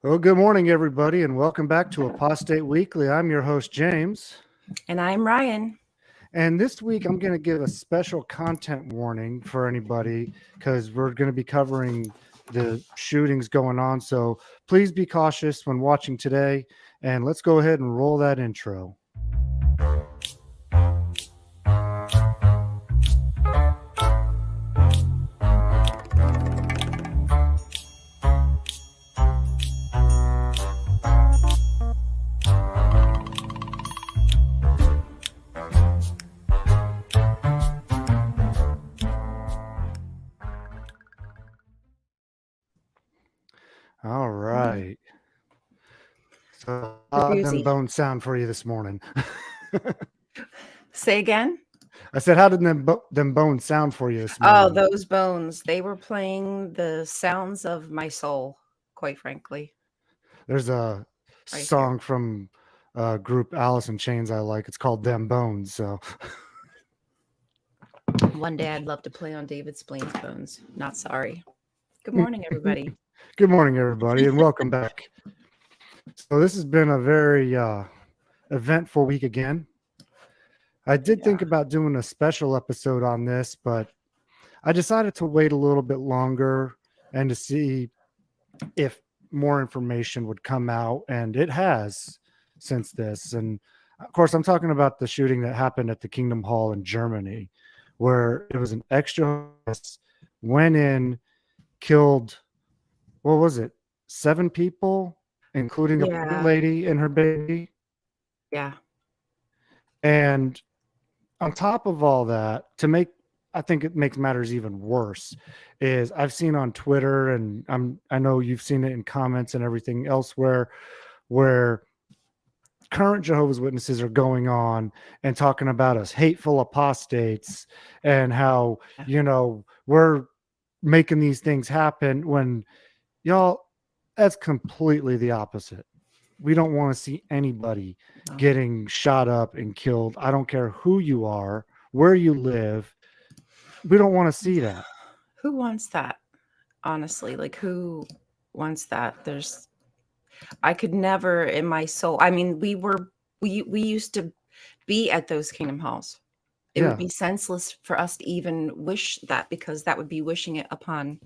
Well, good morning, everybody, and welcome back to Apostate Weekly. I'm your host, James. And I'm Ryan. And this week, I'm going to give a special content warning for anybody because we're going to be covering the shootings going on. So please be cautious when watching today. And let's go ahead and roll that intro. All right. So how did them bones sound for you this morning? Say again? I said, how did them bones sound for you this morning? Oh, those bones. They were playing the sounds of my soul, quite frankly. There's a song from group Alice in Chains I like. It's called Them Bones. So one day I'd love to play on David Splain's bones. Not sorry. Good morning, everybody. Good morning, everybody, and welcome back. So this has been a very eventful week again. I did think about doing a special episode on this, but I decided to wait a little bit longer and to see if more information would come out, and it has since this. And of course, I'm talking about the shooting that happened at the Kingdom Hall in Germany, where it was an extra went in, killed, what was it, 7 people, including a pregnant lady and her baby. Yeah. And on top of all that, I think it makes matters even worse, is I've seen on Twitter, and I know you've seen it in comments and everything elsewhere, where current Jehovah's Witnesses are going on and talking about us hateful apostates and how, we're making these things happen when, y'all, that's completely the opposite. We don't want to see anybody getting shot up and killed. I don't care who you are, where you live. We don't want to see that. Who wants that? Honestly, like, who wants that? I could never in my soul. I mean, we used to be at those Kingdom Halls. It would be senseless for us to even wish that, because that would be wishing it upon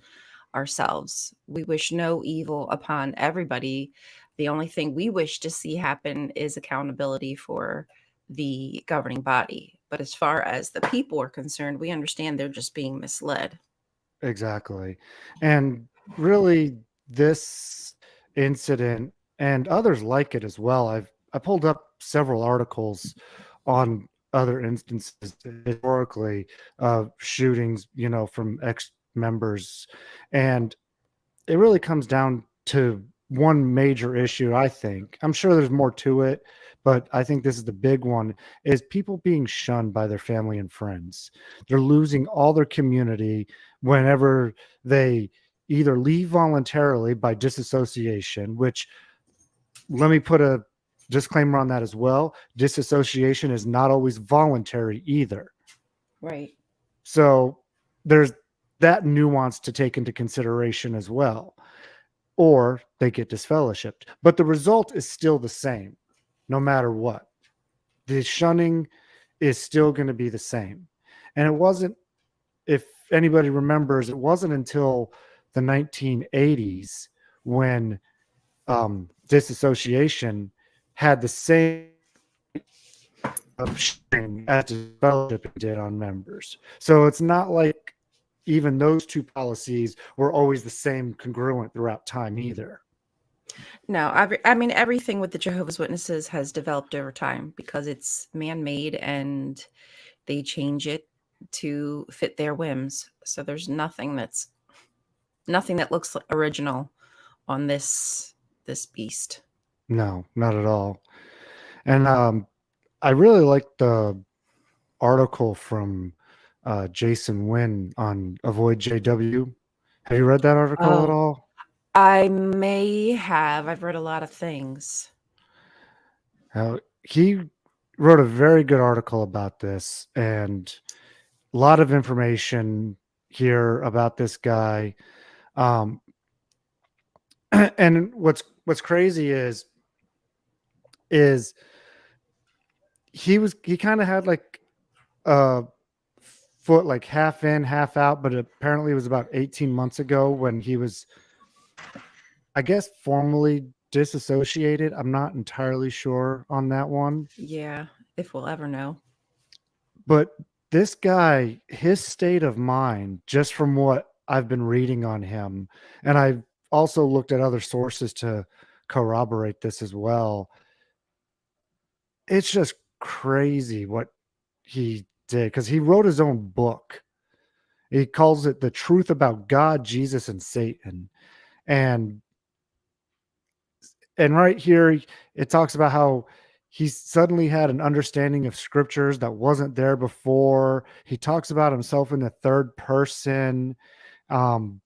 ourselves. We wish no evil upon everybody. The only thing we wish to see happen is accountability for the governing body. But as far as the people are concerned, we understand they're just being misled. Exactly. And really, this incident and others like it as well. I pulled up several articles on other instances historically of shootings, from ex-members. And it really comes down to one major issue, I think. I'm sure there's more to it, but I think this is the big one, is people being shunned by their family and friends. They're losing all their community whenever they either leave voluntarily by disassociation, which, let me put a disclaimer on that as well. Disassociation is not always voluntary either. Right. So there's that nuance to take into consideration as well. Or they get disfellowshipped. But the result is still the same, no matter what. The shunning is still going to be the same. And it wasn't, if anybody remembers, it wasn't until the 1980s when disassociation had the same of shunning as disfellowship did on members. So it's not like even those two policies were always the same, congruent throughout time either. No, I mean, everything with the Jehovah's Witnesses has developed over time because it's man-made and they change it to fit their whims. So there's nothing that looks original on this beast. No, not at all. And I really like the article from Jason Wynn on Avoid JW. Have you read that article at all? I may have. I've read a lot of things. He wrote a very good article about this, and a lot of information here about this guy. And what's crazy is he kind of had like a foot like half in, half out, but apparently it was about 18 months ago when he was, I guess, formally disassociated. I'm not entirely sure on that one, Yeah, if we'll ever know. but this guy, his state of mind, just from what I've been reading on him, and I've also looked at other sources to corroborate this as well. It's just crazy what he did because he wrote his own book. He calls it The Truth About God, Jesus, and Satan. And right here it talks about how he suddenly had an understanding of scriptures that wasn't there before. He talks about himself in the third person. Um,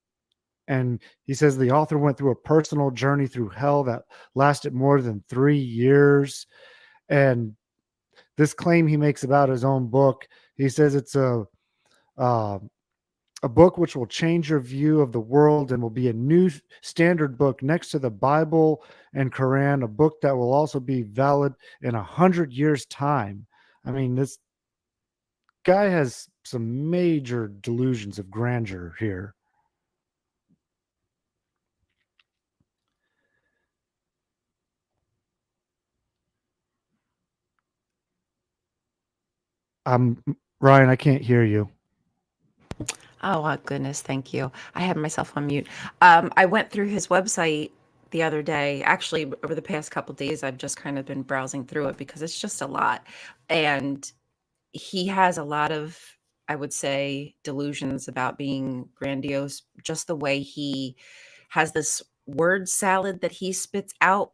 and he says the author went through a personal journey through hell that lasted more than 3 years. And this claim he makes about his own book, he says it's uh, a book which will change your view of the world and will be a new standard book next to the Bible and Quran, a book that will also be valid in 100 years' time. I mean, this guy has some major delusions of grandeur here. Um, Ryan, I can't hear you. Oh, goodness, thank you. I had myself on mute. I went through his website the other day. Actually, over the past couple days, I've just kind of been browsing through it because it's just a lot. And he has a lot of, I would say, delusions about being grandiose, just the way he has this word salad that he spits out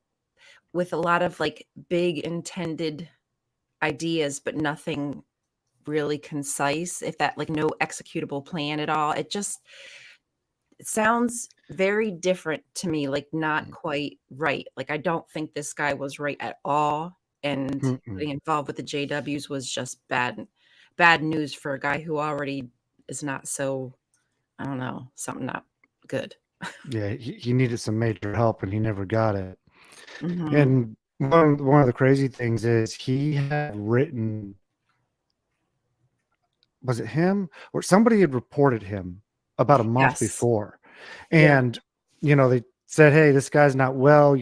with a lot of like big intended ideas, but nothing really concise, if that, like, no executable plan at all. It sounds very different to me, like not quite right. Like I don't think this guy was right at all. And Mm-mm. getting involved with the JWs was just bad news for a guy who already is not so, I don't know, something not good. Yeah, he needed some major help and he never got it. Hmm. And one of the crazy things is he had written, was it him or somebody had reported him about a month Yes. before, Yeah. and they said, hey, this guy's not well,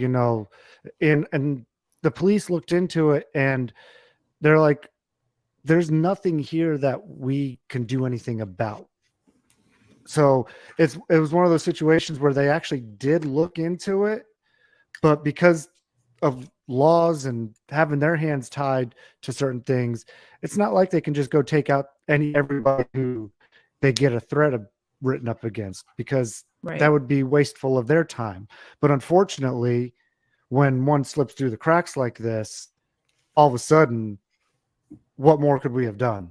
and the police looked into it and they're like, there's nothing here that we can do anything about. So it was one of those situations where they actually did look into it, but because of laws and having their hands tied to certain things, it's not like they can just go take out everybody who they get a threat of written up against, because that Right. would be wasteful of their time. But unfortunately, when one slips through the cracks like this, all of a sudden, what more could we have done?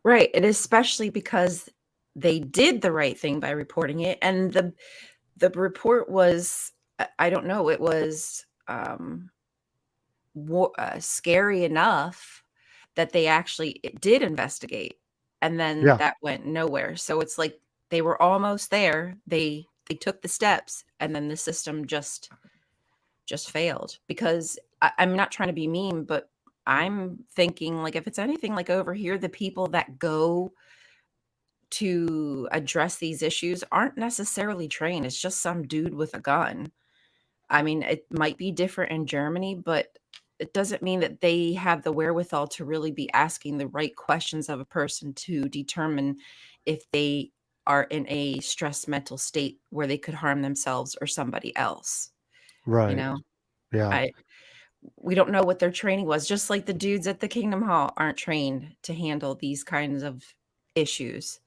Right. And especially because they did the right thing by reporting it. And the report was, I don't know, it was scary enough that they actually did investigate, and then Yeah, that went nowhere. So it's like they were almost there. They took the steps, and then the system just failed. Because I'm not trying to be mean, but I'm thinking like if it's anything like over here, the people that go to address these issues aren't necessarily trained. It's just some dude with a gun. I mean, it might be different in Germany, but it doesn't mean that they have the wherewithal to really be asking the right questions of a person to determine if they are in a stressed mental state where they could harm themselves or somebody else. You right. know, Yeah. I we don't know what their training was. Just like the dudes at the Kingdom Hall aren't trained to handle these kinds of issues.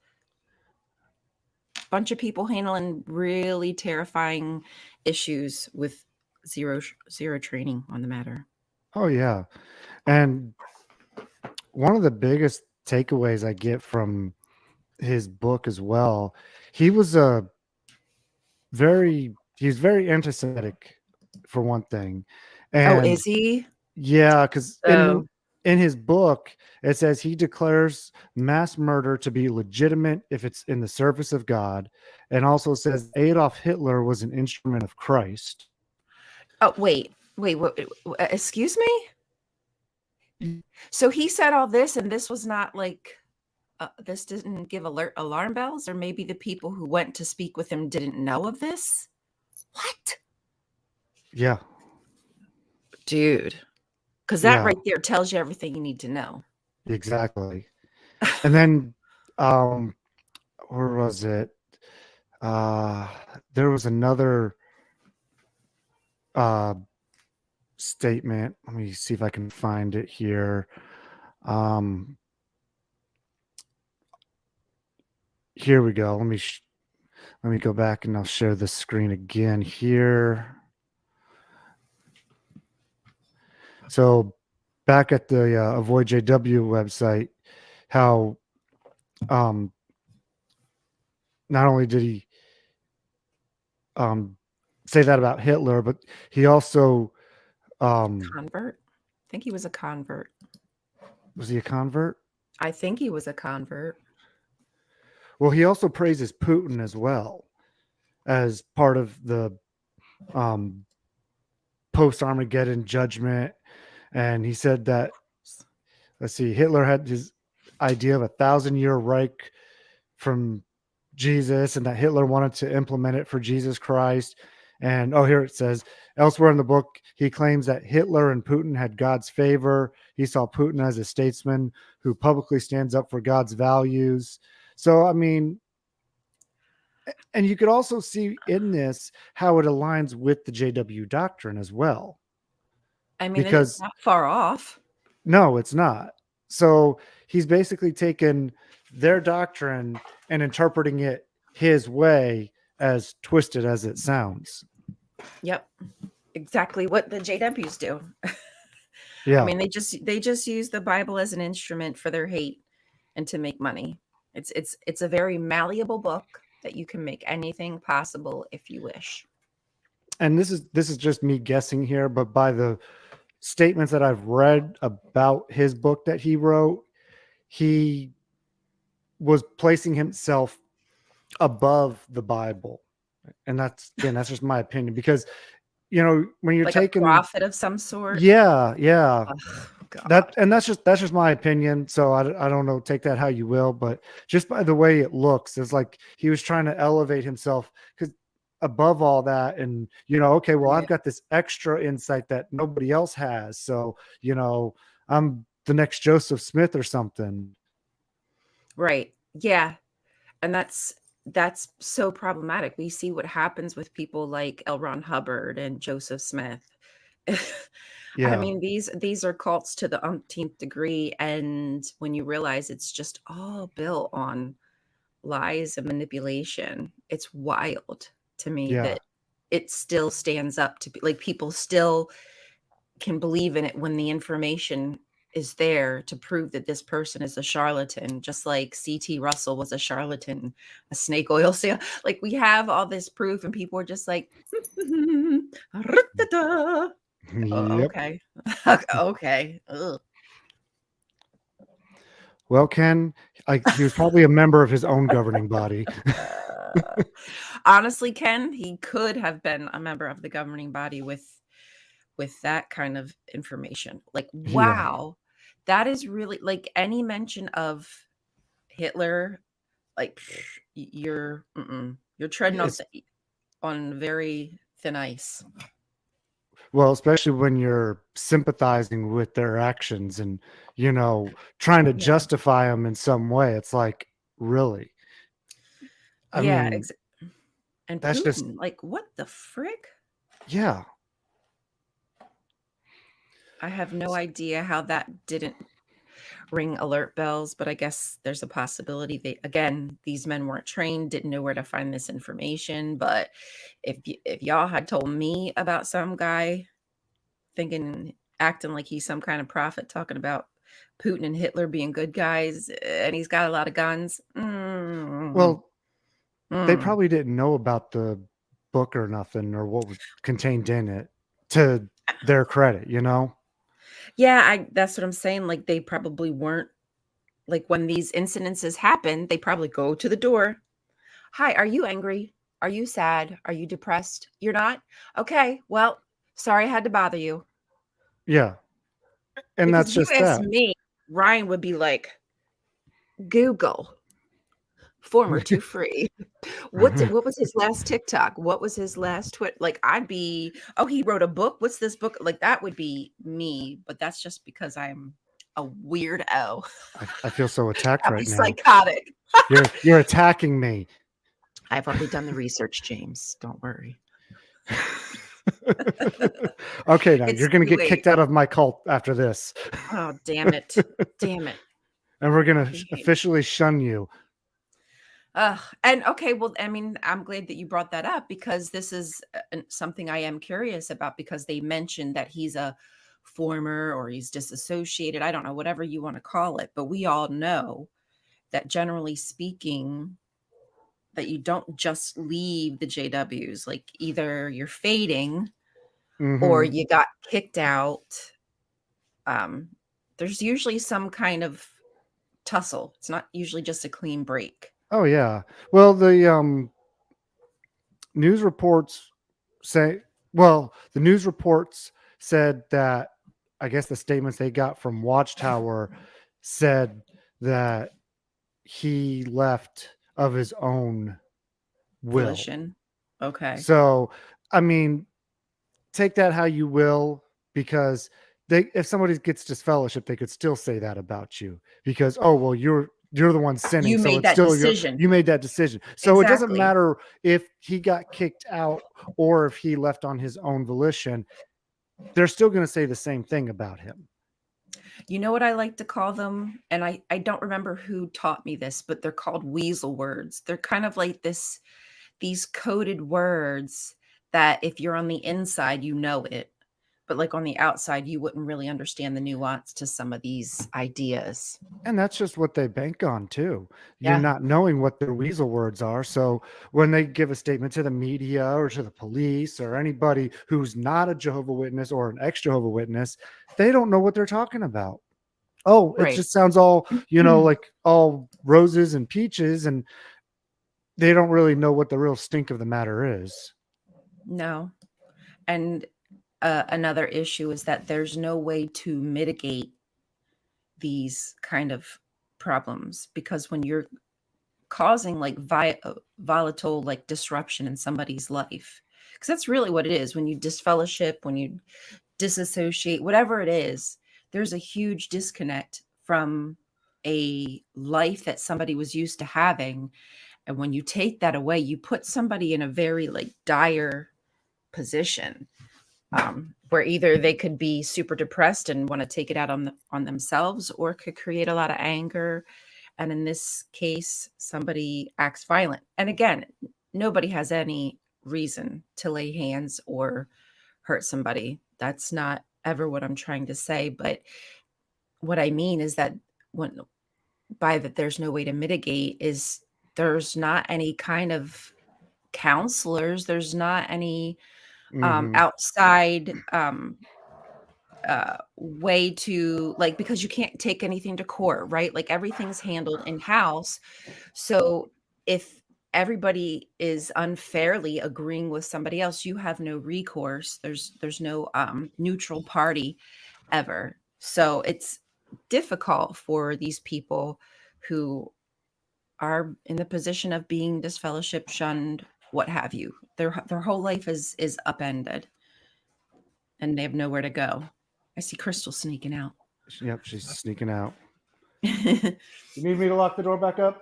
Bunch of people handling really terrifying issues with zero training on the matter. Oh, yeah. And one of the biggest takeaways I get from his book as well, he was a he's very anti-Semitic for one thing. Oh, And is he? yeah, because Oh. in his book, it says he declares mass murder to be legitimate if it's in the service of God, and also says Adolf Hitler was an instrument of Christ. Oh, wait, excuse me? So he said all this, and this was not like, this didn't give alarm bells, or maybe the people who went to speak with him didn't know of this? What? Yeah, Dude. Because that yeah, right there tells you everything you need to know. exactly. And then, um, where was it? Uh, there was another uh, statement. Let me see if I can find it here. Um, Here we go. Let me go back and I'll share the screen again here. So back at the Avoid JW website, how um, not only did he um, say that about Hitler, but he also Convert? I think he was a convert. was he a convert? I think he was a convert. Well, he also praises Putin as well as part of the um, post Armageddon judgment. And he said that, let's see, Hitler had his idea of 1,000-year Reich from Jesus, and that Hitler wanted to implement it for Jesus Christ. And oh, here it says, elsewhere in the book, he claims that Hitler and Putin had God's favor. He saw Putin as a statesman who publicly stands up for God's values. So, I mean, and you could also see in this how it aligns with the JW doctrine as well, I mean, it's because not far off. no, it's not. So he's basically taken their doctrine and interpreting it his way, as twisted as it sounds. Yep. Exactly what the JWs do. I Yeah. mean, they just use the Bible as an instrument for their hate and to make money. It's a very malleable book that you can make anything possible if you wish. And this is just me guessing here, but by the statements that I've read about his book that he wrote, he was placing himself above the Bible. And that's, again, that's just my opinion, because when you're Like a taking, prophet of some sort. yeah, Oh, God. that's just my opinion. So I don't know, take that how you will, but just by the way it looks, it's like he was trying to elevate himself, because above all that, and okay, well, I've Right. got this extra insight that nobody else has, so I'm the next Joseph Smith or something. Right. Yeah. And that's so problematic. We see what happens with people like L. Ron Hubbard and Joseph Smith. I Yeah, mean, these are cults to the umpteenth degree, and when you realize it's just all built on lies and manipulation, it's wild to me yeah. that it still stands up to be like people still can believe in it when the information is there to prove that this person is a charlatan, just like CT Russell was a charlatan, a snake oil sale. Like we have all this proof, and people are just like, "Da-da." Oh, Yep. okay. Okay. Ugh. Well, Ken, he was probably a member of his own governing body. Uh, honestly, Ken, he could have been a member of the governing body with that kind of information. Like, Yeah. wow, that is really like any mention of Hitler. Like, you're treading It's on very thin ice. Well, especially when you're sympathizing with their actions and, trying to Yeah, justify them in some way. It's like, really? I yeah. mean, And that's just, Putin, like, what the frick? yeah. I have no idea how that didn't ring alert bells, but I guess there's a possibility again, these men weren't trained, didn't know where to find this information. But if y'all had told me about some guy thinking, acting like he's some kind of prophet, talking about Putin and Hitler being good guys, and he's got a lot of guns, Well, they mm. probably didn't know about the book or nothing or what was contained in it, to their credit, Yeah, that's what I'm saying. Like they probably weren't like when these incidences happen, they probably go to the door. Hi, are you angry? Are you sad? Are you depressed? You're not? Okay, well, sorry I had to bother you. Yeah. And Because that's if you just ask that. me, Ryan would be like, Google former to free. What was his last TikTok? What was his last tweet? Like I'd be, oh, he wrote a book. What's this book? Like that would be me, but that's just because I'm a weirdo. I feel so attacked I'd right be now. psychotic. You're attacking me. I've already done the research, James. Don't worry. Okay, now It's you're going to too get late. kicked out of my cult after this. Oh, damn it. Damn it. And we're going to Behave. officially shun you. And okay, well, I mean, I'm glad that you brought that up because this is something I am curious about because they mentioned that he's a former or he's disassociated. I don't know, whatever you want to call it. But we all know that generally speaking, that you don't just leave the JWs. Like either you're fading or Hmm. you got kicked out. Um, there's usually some kind of tussle. It's not usually just a clean break. Oh yeah. Well, the news reports say, well, the news reports said that I guess the statements they got from Watchtower said that he left of his own will. Volition. Okay. So, I mean, take that how you will, because they, if somebody gets disfellowship, they could still say that about you because, oh well, you're the one sinning, You so made it's that still your, decision. you made that decision. So it doesn't Exactly. matter if he got kicked out or if he left on his own volition, they're still going to say the same thing about him. You know what I like to call them? And I don't remember who taught me this, but they're called weasel words. They're kind of like these coded words that if you're on the inside, you know it. But like on the outside, you wouldn't really understand the nuance to some of these ideas. And that's just what they bank on too. You're Yeah, not knowing what their weasel words are. So when they give a statement to the media or to the police or anybody who's not a Jehovah Witness or an ex-Jehovah Witness, they don't know what they're talking about. Oh, it right. just sounds all, like all roses and peaches, and they don't really know what the real stink of the matter is. No. And another issue is that there's no way to mitigate these kind of problems because when you're causing like volatile like disruption in somebody's life, because that's really what it is when you disfellowship, when you disassociate, whatever it is, there's a huge disconnect from a life that somebody was used to having, and when you take that away, you put somebody in a very like dire position, where either they could be super depressed and want to take it out on themselves, or could create a lot of anger. And in this case, somebody acts violent. And again, nobody has any reason to lay hands or hurt somebody. That's not ever what I'm trying to say. But what I mean is that when by that there's no way to mitigate is there's not any kind of counselors, there's not any Hmm. outside way to like, because you can't take anything to court, right? Like everything's handled in house. So if everybody is unfairly agreeing with somebody else, you have no recourse. There's no neutral party ever. So it's difficult for these people who are in the position of being disfellowship, shunned, what have you. Their whole life is upended and they have nowhere to go. I see Crystal sneaking out. Yep, she's sneaking out. You need me to lock the door back up?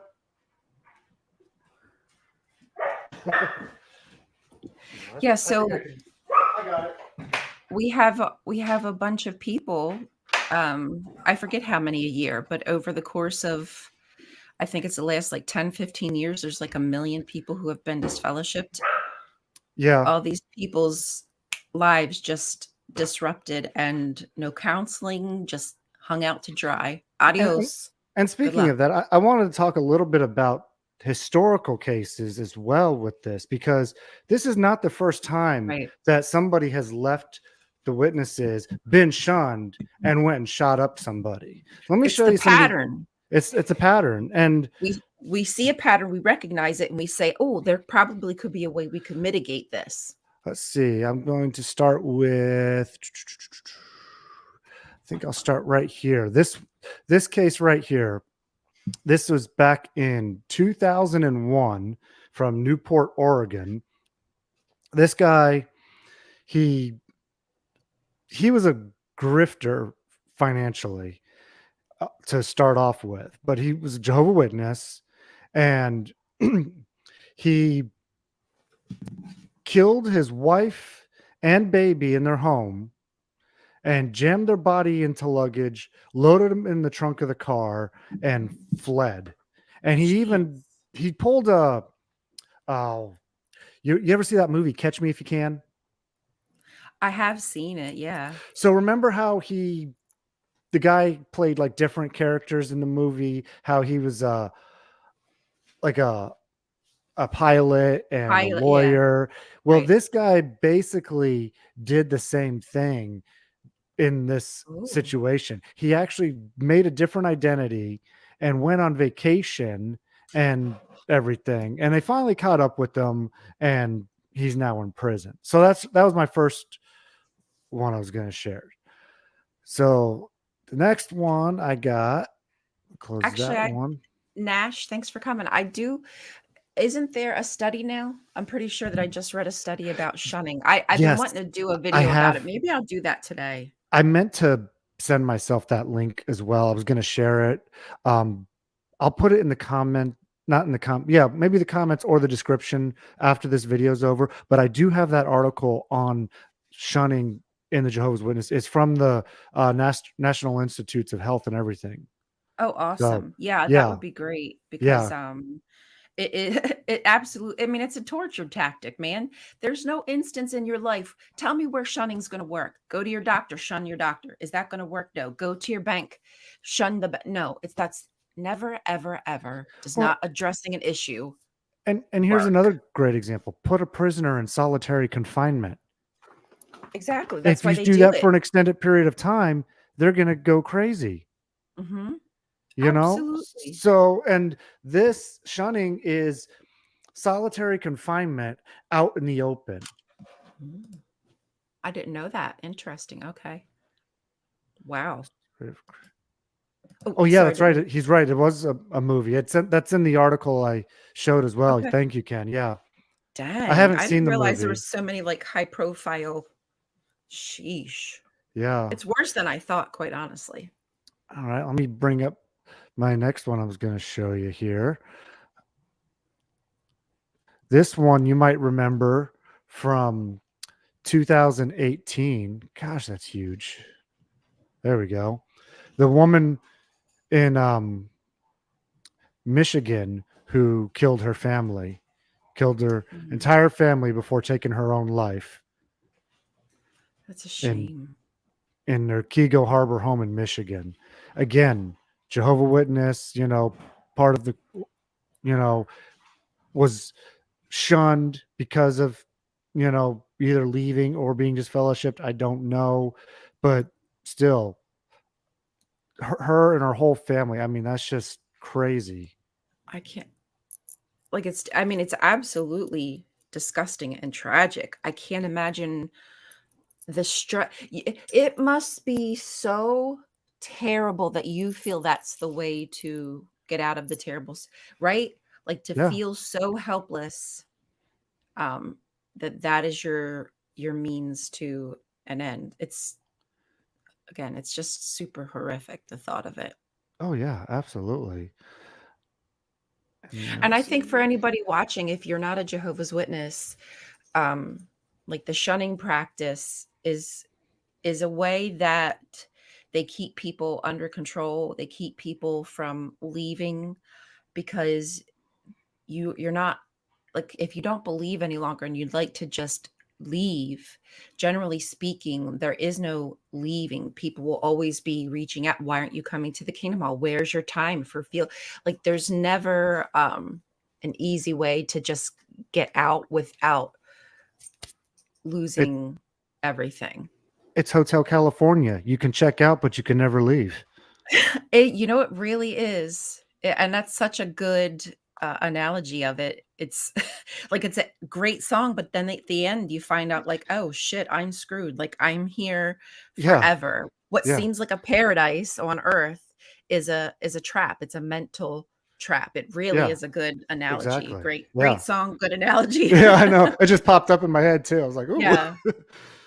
Yeah, so I got it. we have a bunch of people. I forget how many a year, but over the course of I think it's the last like 10, 15 years, there's like 1 million people who have been disfellowshipped. Yeah. All these people's lives just disrupted and no counseling, just hung out to dry. And, and Adios. and Good speaking luck. of that, I wanted to talk a little bit about historical cases as well with this, because this is not the first time Right. that somebody has left the witness is, been shunned and went and shot up somebody. Let me It's show the you some of the. pattern. It's a pattern, and We see a pattern, we recognize it, and we say, "Oh, there probably could be a way we could mitigate this." let's see. I'm going to start with. I think I'll start right here. This case right here. This was back in 2001 from Newport, Oregon. This guy, he he was a grifter financially to start off with, but he was a Jehovah Witness, and he killed his wife and baby in their home and jammed their body into luggage, loaded them in the trunk of the car, and fled. And Jeez. he pulled a. Oh, you ever see that movie Catch Me If You Can? I have seen it, yeah. So remember how the guy played like different characters in the movie, how he was like a pilot and a Pilot, yeah, lawyer. Well, right. this guy basically did the same thing in this Ooh. situation. He actually made a different identity and went on vacation and everything. And they finally caught up with him, and he's now in prison. So that was my first one I was going to share. So the next one I got, close Actually, that one. Nash, thanks for coming. I do Isn't there a study now? I'm pretty sure that I just read a study about shunning. I've been Yes, wanting to do a I video about it. have. Maybe I'll do that today. I meant to send myself that link as well. I was going to share it. Um, I'll put it in the comment, not in the yeah, maybe the comments or the description after this video is over. But I do have that article on shunning in the Jehovah's Witness. It's from the National Institutes of Health and everything. Oh, So awesome. Yeah, that yeah, would be great because yeah. it absolutely, I mean, it's a torture tactic, man. There's no instance in your life. Tell me where shunning's going to work. Go to your doctor, shun your doctor. Is that going to work? No. Go to your bank, shun the no. That's never ever ever does not Well, addressing an issue and here's work. another great example. Put a prisoner in solitary confinement. Exactly. That's If why you they do do that for it. an extended period of time, they're going to go crazy. Mhm. You know, Absolutely. so and this shunning is solitary confinement out in the open. Mm. I didn't know that. Interesting. Okay. Wow. Oh, Oh yeah, sorry, that's didn't right. mean. He's right. It was a movie. That's in the article I showed as well. Okay. Thank you, Ken. Yeah, I Dang. haven't I seen didn't the realize there were movie. so many like high profile. Sheesh. Yeah. It's worse than I thought, quite honestly. All right. Let me bring up my next one. I was going to show you here. This one you might remember from 2018. Gosh, that's huge. There we go. The woman in Michigan who killed her family, killed her Mhm. entire family before taking her own life That's a in shame. their Kego Harbor home in Michigan. Again, Jehovah Witness, part of the, you know, was shunned because of, either leaving or being disfellowshipped. I don't know, but still, her and her whole family. I mean, that's just crazy. I can't like I mean, it's absolutely disgusting and tragic. I can't imagine the stress. It must be so terrible that you feel that's the way to get out of the terrible, right? Like to Yeah. feel so helpless, um, that is your means to an end. It's again, it's just super horrific, the thought of it. Oh yeah, absolutely. And And I let's think for see. anybody watching, if you're not a Jehovah's Witness, um, like the shunning practice is a way that they keep people under control. They keep people from leaving because you're not like if you don't believe any longer and you'd like to just leave, generally speaking, there is no leaving. People will always be reaching out. Why aren't you coming to the Kingdom Hall? Where's your time for feel like there's never an easy way to just get out without It losing everything. It's Hotel California. You can check out, but you can never leave. It really is. And that's such a good analogy of it. It's like it's a great song, but then at the end you find out like, oh shit, I'm screwed. Like I'm here Yeah, forever. What yeah, seems like a paradise on earth is a trap. It's a mental trap. It really yeah, is a good analogy. exactly. Great Yeah, song, good analogy. yeah, I know. It just popped up in my head too. I was like, ooh. Yeah. But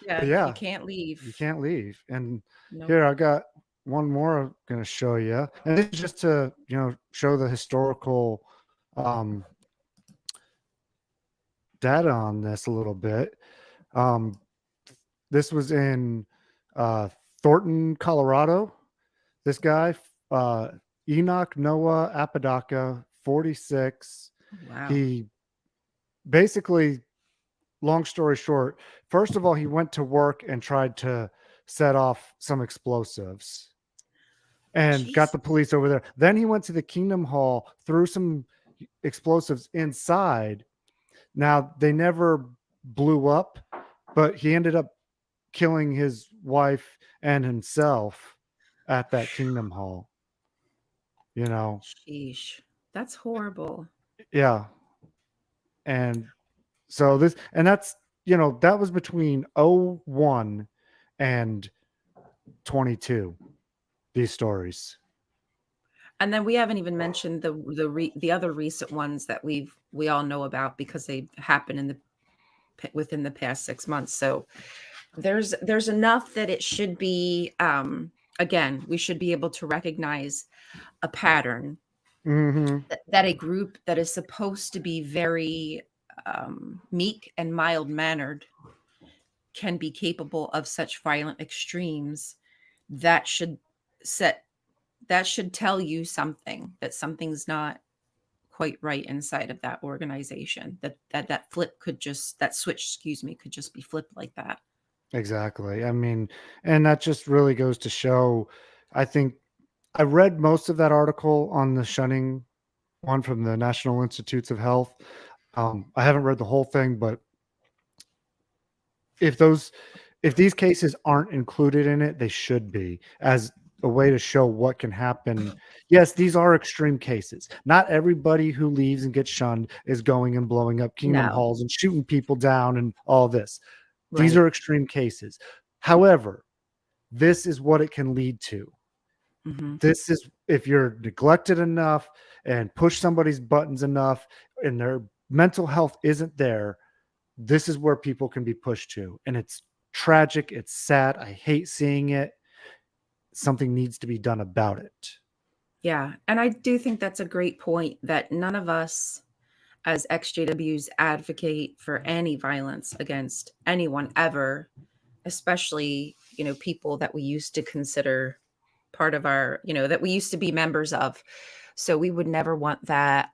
Yeah. You yeah, can't leave. you can't leave. And Nope. here I got one more I'm going to show you. And this is just to, show the historical um, data on this a little bit. Um, this was in uh, Thornton, Colorado. This guy, uh, Enoch Noah Apodaca, 46. Wow. He basically, long story short, first of all, he went to work and tried to set off some explosives and got Jeez. the police over there. Then he went to the Kingdom Hall, threw some explosives inside. Now, they never blew up, but he ended up killing his wife and himself at that Kingdom Hall, you know. Sheesh. That's horrible. Yeah. And so that's, that was between 01 and 22, these stories. And then we haven't even mentioned the other recent ones that we all know about because they happened within the past 6 months. So there's enough that it should be again, we should be able to recognize a pattern Mm-hmm. that a group that is supposed to be very meek and mild mannered can be capable of such violent extremes. That should set that should tell you something, that something's not quite right inside of that organization, that switch, excuse me, could just be flipped like that. Exactly. I mean, and that just really goes to show, I think I read most of that article on the shunning one from the National Institutes of Health. I haven't read the whole thing, but if those if these cases aren't included in it, they should be, as a way to show what can happen. Yes, these are extreme cases. Not everybody who leaves and gets shunned is going and blowing up Kingdom No. Halls and shooting people down and all this. These Right. are extreme cases. However, this is what it can lead to. Hmm. This is, if you're neglected enough and push somebody's buttons enough and their mental health isn't there, this is where people can be pushed to. And it's tragic. It's sad. I hate seeing it. Something needs to be done about it. Yeah, and I do think that's a great point, that none of us as XJWs advocate for any violence against anyone ever, especially, people that we used to consider part of our, that we used to be members of. So we would never want that.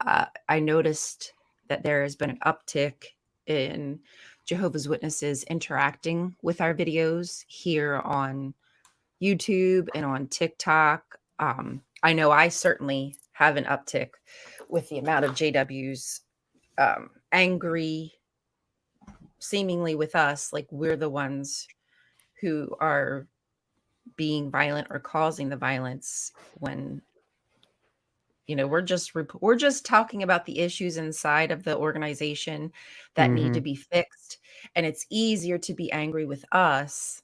I noticed that there has been an uptick in Jehovah's Witnesses interacting with our videos here on YouTube and on TikTok. I know I certainly have an uptick with the amount of JWs angry, seemingly with us, like we're the ones who are being violent or causing the violence, when we're just talking about the issues inside of the organization that need to Mm-hmm. be fixed. And it's easier to be angry with us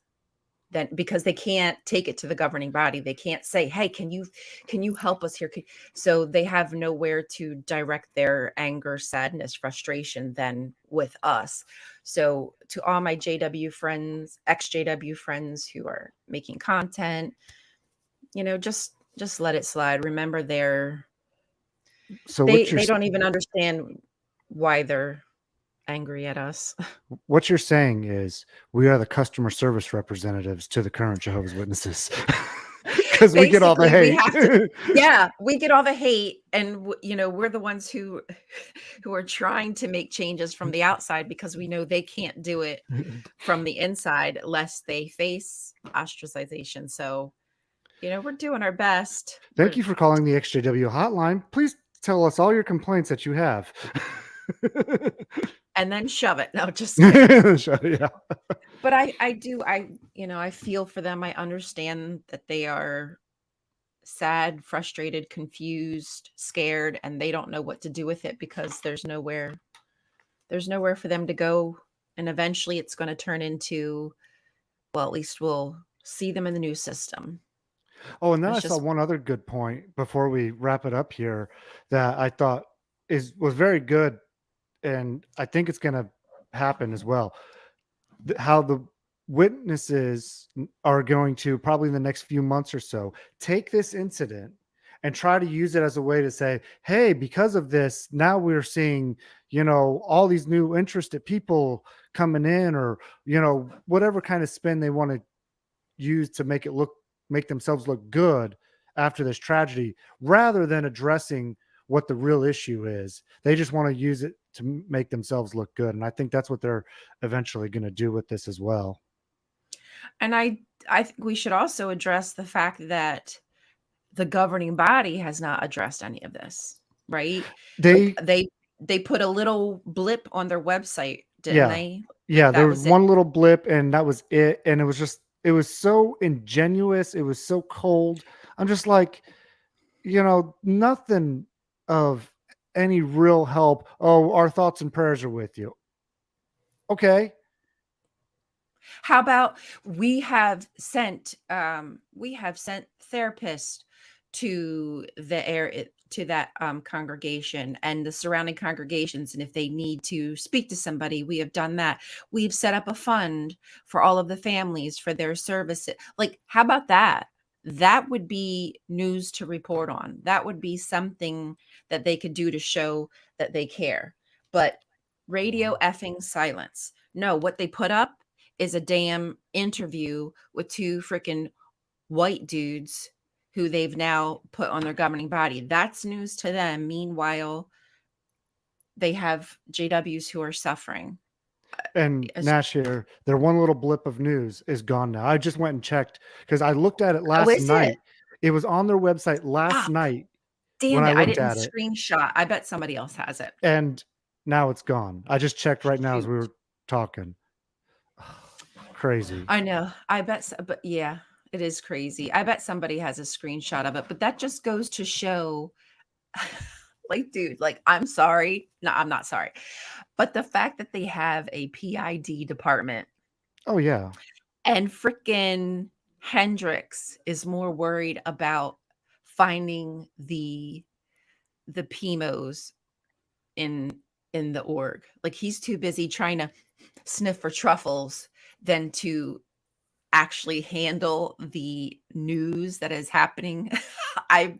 than, because they can't take it to the governing body. They can't say, hey, can you help us here? So they have nowhere to direct their anger, sadness, frustration than with us. So to all my JW friends, ex-JW friends who are making content, just let it slide. Remember, So they don't even understand why they're angry at us. what you're saying is we are the customer service representatives to the current Jehovah's Witnesses because we get all the Basically, we hate. have to, yeah, we get all the hate, and we're the ones who who are trying to make changes from the outside, because we know they can't do it from the inside lest they face ostracization. So, we're doing our best. Thank you for calling the XJW hotline. Please tell us all your complaints that you have. and then shove it. No, just kidding. Yeah. But I do, I feel for them. I understand that they are sad, frustrated, confused, scared, and they don't know what to do with it because there's nowhere for them to go. And eventually it's going to turn into, well, at least we'll see them in the new system. Oh, and then I That's saw just one other good point before we wrap it up here that I thought is was very good, and I think it's going to happen as well. How the witnesses are going to probably in the next few months or so take this incident and try to use it as a way to say, hey, because of this, now we're seeing, all these new interested people coming in, or, whatever kind of spin they want to use to make themselves look good after this tragedy, rather than addressing what the real issue is. They just want to use it to make themselves look good, and I think that's what they're eventually going to do with this as well. and I think we should also address the fact that the governing body has not addressed any of this, right? Like They they put a little blip on their website, didn't Yeah. they? Like Yeah, there that was was it. one little blip and that was it, and it was so ingenuous, it was so cold. I'm just like, nothing of any real help. "Oh, our thoughts and prayers are with you." Okay. How about we have sent therapists to the area, to that congregation and the surrounding congregations, and if they need to speak to somebody, we have done that. We've set up a fund for all of the families for their services. Like, how about that? That would be news to report on. That would be something that they could do to show that they care. But radio effing silence. No, what they put up is a damn interview with two freaking white dudes who they've now put on their governing body. That's news to them. Meanwhile, they have JWs who are suffering. And It's- Nash here, their one little blip of news is gone now. I just went and checked because I looked at it Oh, last is it? night. It was on their website last Fuck. night when Damn I it. I looked didn't at it, screenshot. I bet somebody else has it. and now it's gone. I just checked right now as we Shoot. were talking. Crazy. I know. But yeah, it is crazy. I bet somebody has a screenshot of it, but that just goes to show, like, dude, like, I'm sorry. No, I'm not sorry. But the fact that they have a PID department Oh yeah. and frickin' Hendrix is more worried about finding the PMOs in in the org. Like, he's too busy trying to sniff for truffles than to actually handle the news that is happening. I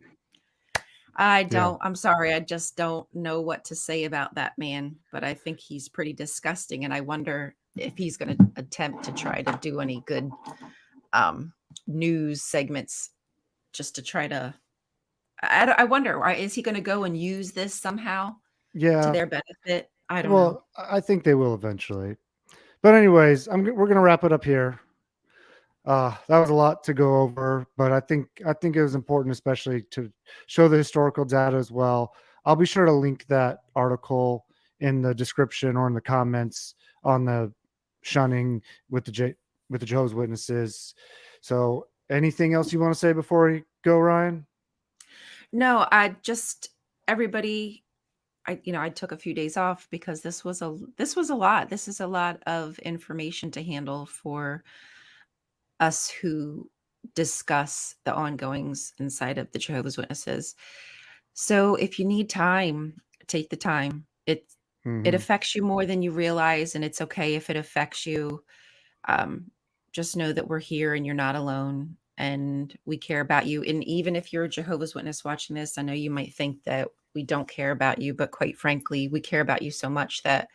I Yeah. don't. I'm sorry. I just don't know what to say about that man, but I think he's pretty disgusting, and I wonder if he's going to attempt to try to do any good um, news segments just to try to. I wonder, is he going to go and use this somehow to Yeah. their benefit? I don't know. Well, I think they will eventually. But anyways, we're gonna wrap it up here. That was a lot to go over, but I think it was important, especially to show the historical data as well. I'll be sure to link that article in the description or in the comments on the shunning with with the Jehovah's Witnesses. So, anything else you want to say before we go, Ryan? No, I just everybody. I took a few days off because this was a lot. This is a lot of information to handle for us who discuss the ongoings inside of the Jehovah's Witnesses. So if you need time, take the time. It Hmm. affects you more than you realize, and it's okay if it affects you. Um, just know that we're here and you're not alone, and we care about you. And even if you're a Jehovah's Witness watching this, I know you might think that we don't care about you, but quite frankly, we care about you so much that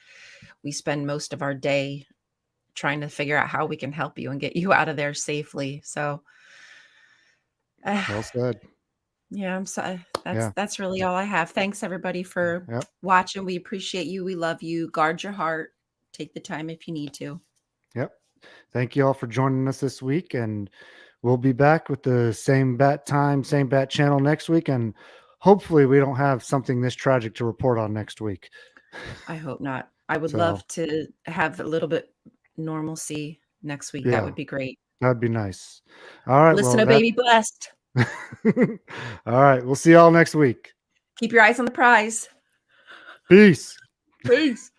we spend most of our day trying to figure out how we can help you and get you out of there safely. So, uh, Well said. yeah, I'm sorry. That's Yeah. that's really all I have. Thanks everybody for Yep. watching. We appreciate you. We love you. Guard your heart. Take the time if you need to. Yep. Thank you all for joining us this week, and we'll be back with the same bat time, same bat channel next week, and hopefully we don't have something this tragic to report on next week. I hope not. I would So love to have a little bit normalcy next week. That yeah, would be great. that'd be nice. All right. Listen Well, to that. Baby Blessed. All right. We'll see y'all next week. Keep your eyes on the prize. Peace. Peace.